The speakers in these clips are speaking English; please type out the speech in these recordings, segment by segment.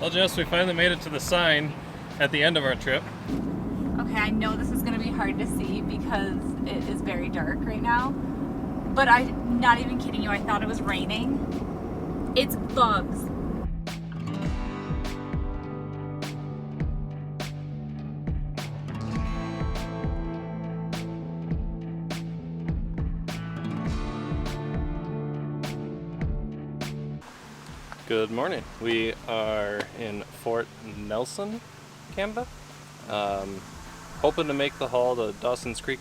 Well, Jess, we finally made it to the sign at the end of our trip. Okay, I know this is going to be hard to see because it is very dark right now. But I'm not even kidding you, I thought it was raining. It's bugs. Good morning. We are in Fort Nelson, Canada. Hoping to make the haul to Dawson's Creek,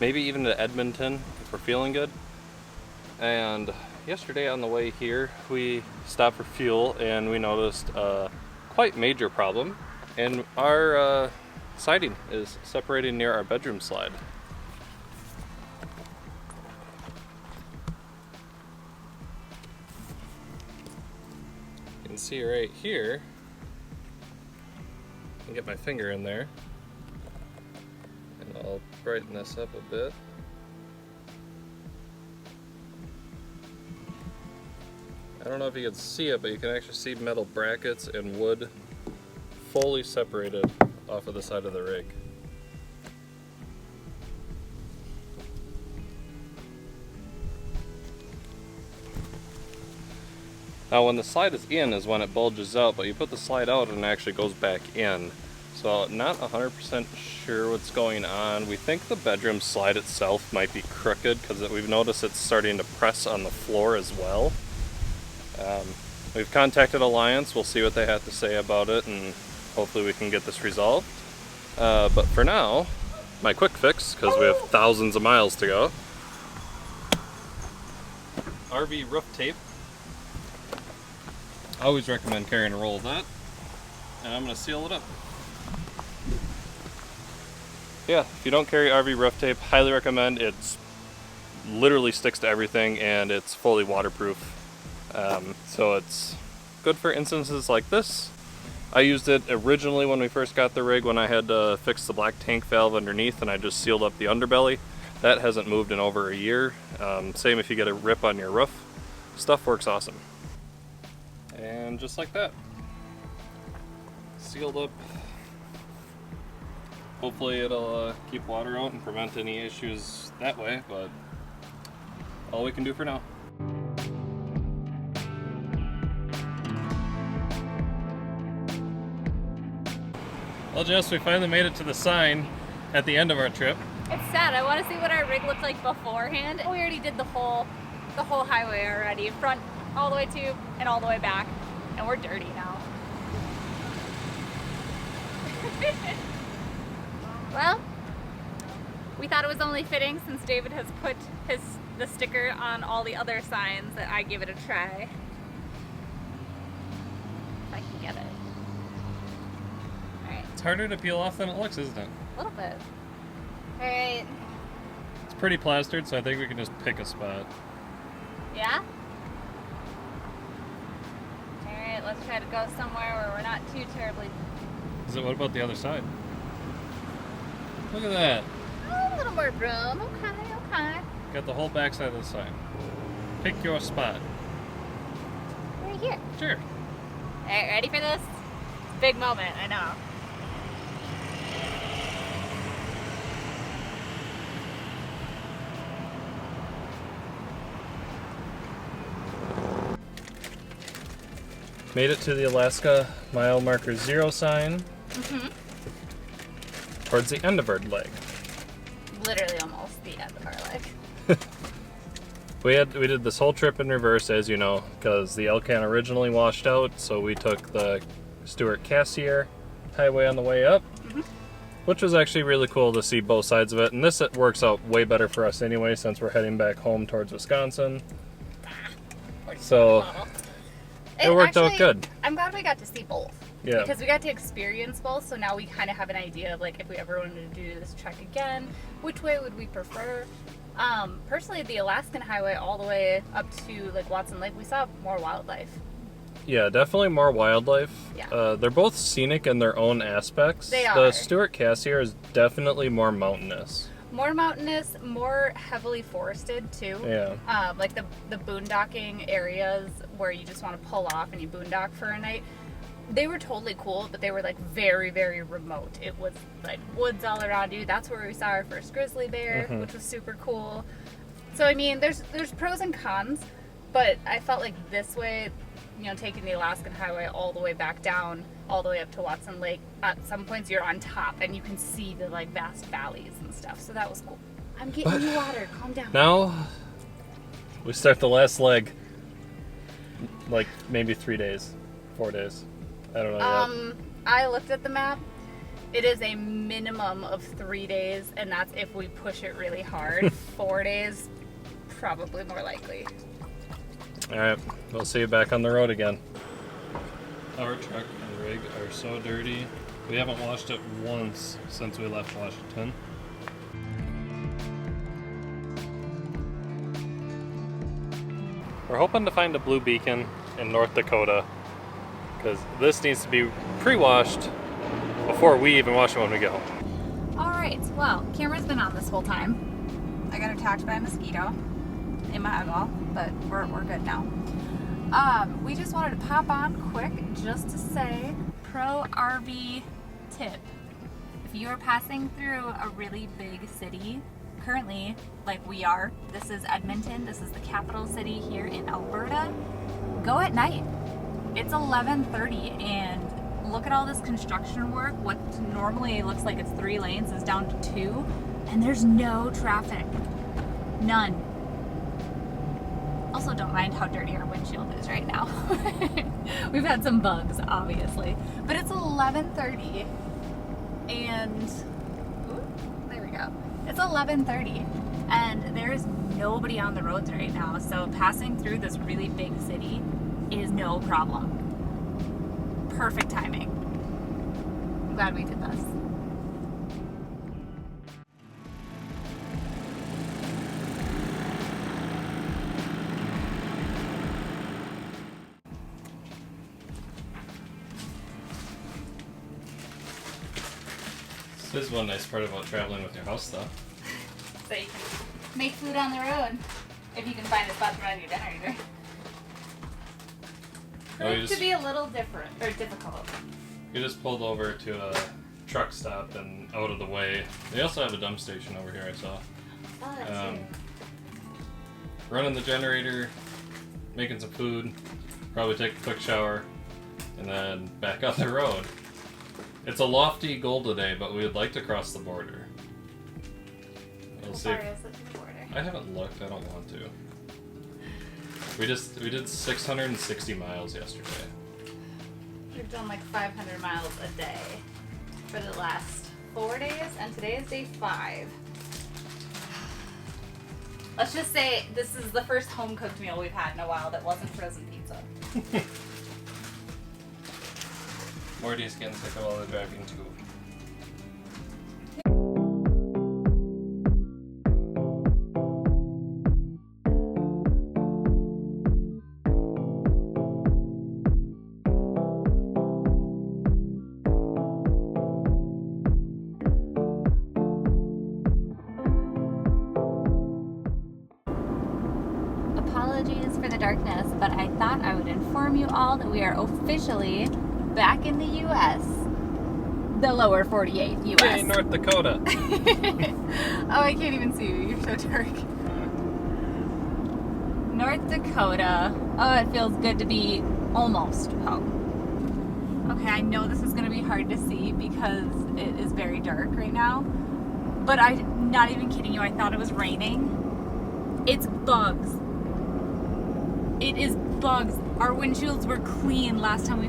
maybe even to Edmonton if we're feeling good. And yesterday on the way here, we stopped for fuel and we noticed a quite major problem. And our siding is separating near our bedroom slide. You can see right here, I can get my finger in there and I'll brighten this up a bit. I don't know if you can see it, but you can actually see metal brackets and wood fully separated off of the side of the rig. Now when the slide is in is when it bulges out, but you put the slide out and it actually goes back in. So not 100% sure what's going on. We think the bedroom slide itself might be crooked because we've noticed it's starting to press on the floor as well. We've contacted Alliance, we'll see what they have to say about it and hopefully we can get this resolved. But for now, my quick fix, because we have thousands of miles to go. RV roof tape. I always recommend carrying a roll of that. And I'm going to seal it up. Yeah, if you don't carry RV roof tape, highly recommend. It's literally sticks to everything and it's fully waterproof. So it's good for instances like this. I used it originally when we first got the rig when I had to fix the black tank valve underneath and I just sealed up the underbelly. That hasn't moved in over a year. Same if you get a rip on your roof. Stuff works awesome. And just like that, sealed up. Hopefully it'll keep water out and prevent any issues that way, but all we can do for now. Well, Jess, we finally made it to the sign at the end of our trip. It's sad. I want to see what our rig looked like beforehand. We already did the whole highway already, front all the way to and all the way back, and we're dirty now. Well, we thought it was only fitting since David has put the sticker on all the other signs that I give it a try. If I can get it. Alright. It's harder to peel off than it looks, isn't it? A little bit. Alright. It's pretty plastered, so I think we can just pick a spot. Yeah? Alright, let's try to go somewhere where we're not too terribly... What about the other side? Look at that. Oh, a little more room. Okay. Got the whole back side of the sign. Pick your spot. Right here. Sure. Alright, ready for this? Big moment, I know. Made it to the Alaska mile marker 0 sign. Towards the end of our leg. Literally almost the end of our leg. We did this whole trip in reverse, as you know, because the Elcan originally washed out, so we took the Stewart Cassier Highway on the way up, which was actually really cool to see both sides of it. And this works out way better for us anyway, since we're heading back home towards Wisconsin. So it worked out good. I'm glad we got to see both. Yeah. Because we got to experience both, so now we kind of have an idea of like if we ever wanted to do this trek again, which way would we prefer? Personally, the Alaskan Highway all the way up to like Watson Lake, we saw more wildlife. Yeah, definitely more wildlife. Yeah. They're both scenic in their own aspects. They are. The Stewart Cassier is definitely more mountainous. More mountainous, more heavily forested too. Yeah. Like the boondocking areas where you just want to pull off and you boondock for a night. They were totally cool, but they were like very, very remote. It was like woods all around you. That's where we saw our first grizzly bear, which was super cool. So I mean, there's pros and cons, but I felt like this way, you know, taking the Alaskan Highway all the way back down, all the way up to Watson Lake, at some points you're on top and you can see the like vast valleys and stuff. So that was cool. I'm getting you water. Calm down. Now we start the last leg. Like maybe 3 days, 4 days. I don't know yet. I looked at the map. It is a minimum of 3 days, and that's if we push it really hard. 4 days, probably more likely. Alright, we'll see you back on the road again. Our truck and rig are so dirty. We haven't washed it once since we left Washington. We're hoping to find a blue beacon in North Dakota, because this needs to be pre-washed before we even wash it when we go. Alright, well, camera's been on this whole time. I got attacked by a mosquito in my eyeball, but we're good now. We just wanted to pop on quick just to say, pro RV tip. If you are passing through a really big city, currently, like we are, this is Edmonton, this is the capital city here in Alberta, go at night. It's 11:30 and look at all this construction work. What normally looks like it's 3 lanes is down to 2, and there's no traffic. None. Also, don't mind how dirty our windshield is right now. We've had some bugs, obviously. But it's 11:30 and ooh, there we go. It's 11:30 and there is nobody on the roads right now. So passing through this really big city is no problem. Perfect timing. I'm glad we did this. This is one nice part about traveling with your house, though. So you can make food on the road if you can find a spot to run your dinner either. Proved to be a little different or difficult. You just pulled over to a truck stop and out of the way. They also have a dump station over here, I saw. Oh, that's Running the generator, making some food, probably take a quick shower, and then back on the road. It's a lofty goal today, but we would like to cross the border. We'll see. How far is it to the border? I haven't looked. I don't want to. We did 660 miles yesterday. We've done like 500 miles a day for the last 4 days, and today is day 5. Let's just say this is the first home-cooked meal we've had in a while that wasn't frozen pizza. Morty's getting sick of all the driving too. Apologies for the darkness, but I thought I would inform you all that we are officially back in the U.S. The lower 48 U.S. Hey, North Dakota. Oh, I can't even see you. You're so dark. North Dakota. Oh, it feels good to be almost home. Okay, I know this is going to be hard to see because it is very dark right now. But I'm not even kidding you. I thought it was raining. It's bugs. It is bugs. Our windshields were clean last time we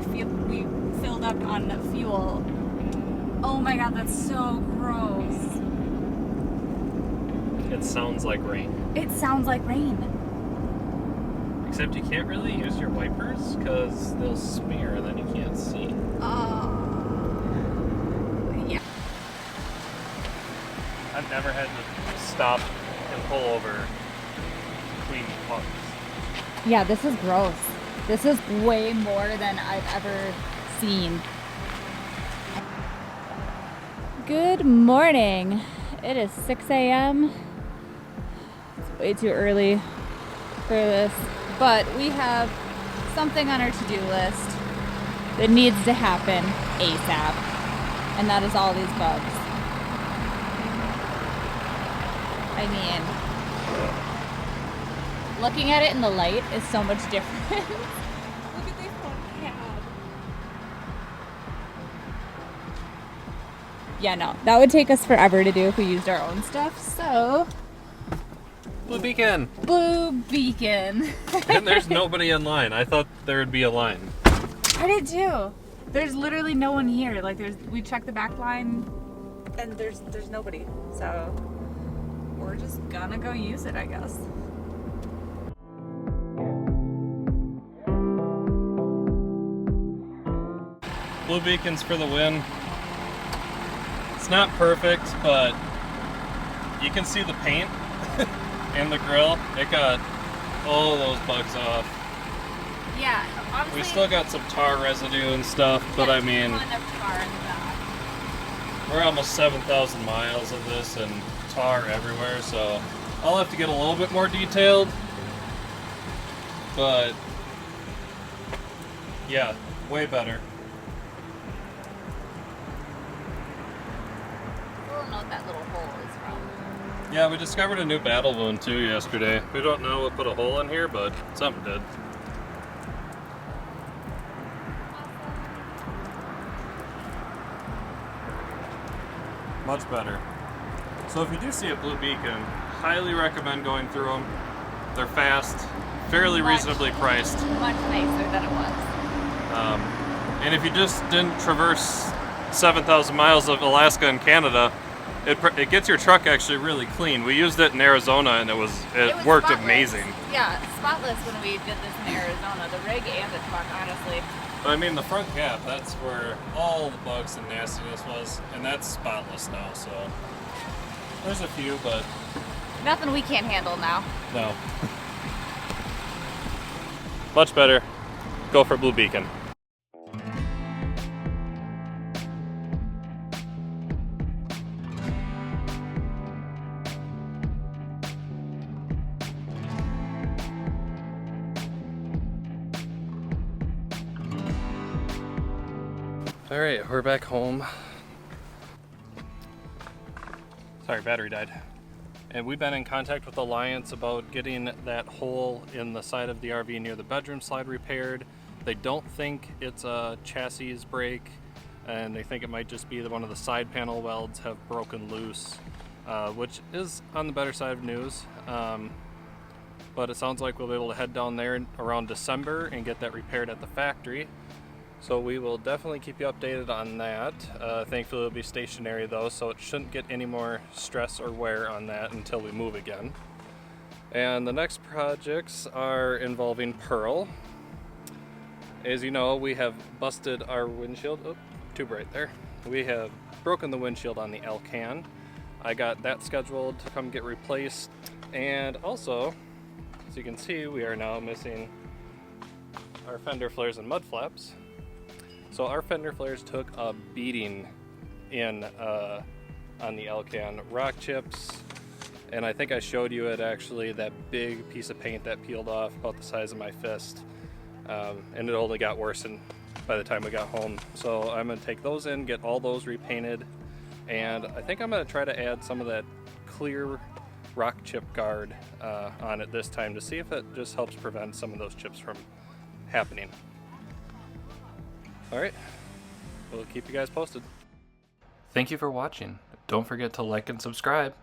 filled up on fuel. Oh my god, that's so gross. It sounds like rain. It sounds like rain. Except you can't really use your wipers because they'll smear and then you can't see. Yeah. I've never had to stop and pull over to clean bugs. Yeah, this is gross. This is way more than I've ever seen. Good morning. It is 6 a.m. It's way too early for this, but we have something on our to-do list. that needs to happen ASAP. And that is all these bugs. I mean, looking at it in the light is so much different. Look at this one cab. Yeah, no, that would take us forever to do if we used our own stuff, so... Blue Beacon! Blue Beacon. And there's nobody in line. I thought there would be a line. I did too. There's literally no one here. Like we checked the back line and there's nobody. So we're just gonna go use it, I guess. Blue Beacon's for the win. It's not perfect, but you can see the paint and the grill. It got all those bugs off. Yeah, honestly. We still got some tar residue and stuff, but I mean, A ton of tar in the back. we're almost 7,000 miles of this and tar everywhere, so I'll have to get a little bit more detailed. But yeah, way better. I don't know what that little hole is from. Yeah, we discovered a new battle wound too yesterday. We don't know what put a hole in here, but something did. Much better. So if you do see a Blue Beacon, highly recommend going through them. They're fast, fairly reasonably priced. Much nicer than it was. And if you just didn't traverse 7,000 miles of Alaska and Canada, it gets your truck actually really clean. We used it in Arizona and it worked spotless. amazing. Yeah, spotless when we did this in Arizona. The rig and the truck, honestly. But I mean, the front cap, that's where all the bugs and nastiness was, and that's spotless now, so there's a few, but Nothing we can't handle now. no. Much better. Go for Blue Beacon. All right, we're back home. Sorry, battery died. And we've been in contact with Alliance about getting that hole in the side of the RV near the bedroom slide repaired. They don't think it's a chassis break, and they think it might just be that one of the side panel welds have broken loose, which is on the better side of news. But it sounds like we'll be able to head down there around December and get that repaired at the factory. So we will definitely keep you updated on that. Thankfully it'll be stationary though, so it shouldn't get any more stress or wear on that until we move again. And the next projects are involving Pearl. As you know, we have busted our windshield. Oh, too bright there. We have broken the windshield on the Alaskan. I got that scheduled to come get replaced. And also, as you can see, we are now missing our fender flares and mud flaps. So our fender flares took a beating on the Alaskan. Rock chips, and I think I showed you it actually, that big piece of paint that peeled off about the size of my fist. And it only got worse by the time we got home. So I'm gonna take those in, get all those repainted, and I think I'm gonna try to add some of that clear rock chip guard on it this time to see if it just helps prevent some of those chips from happening. All right, we'll keep you guys posted. Thank you for watching. Don't forget to like and subscribe.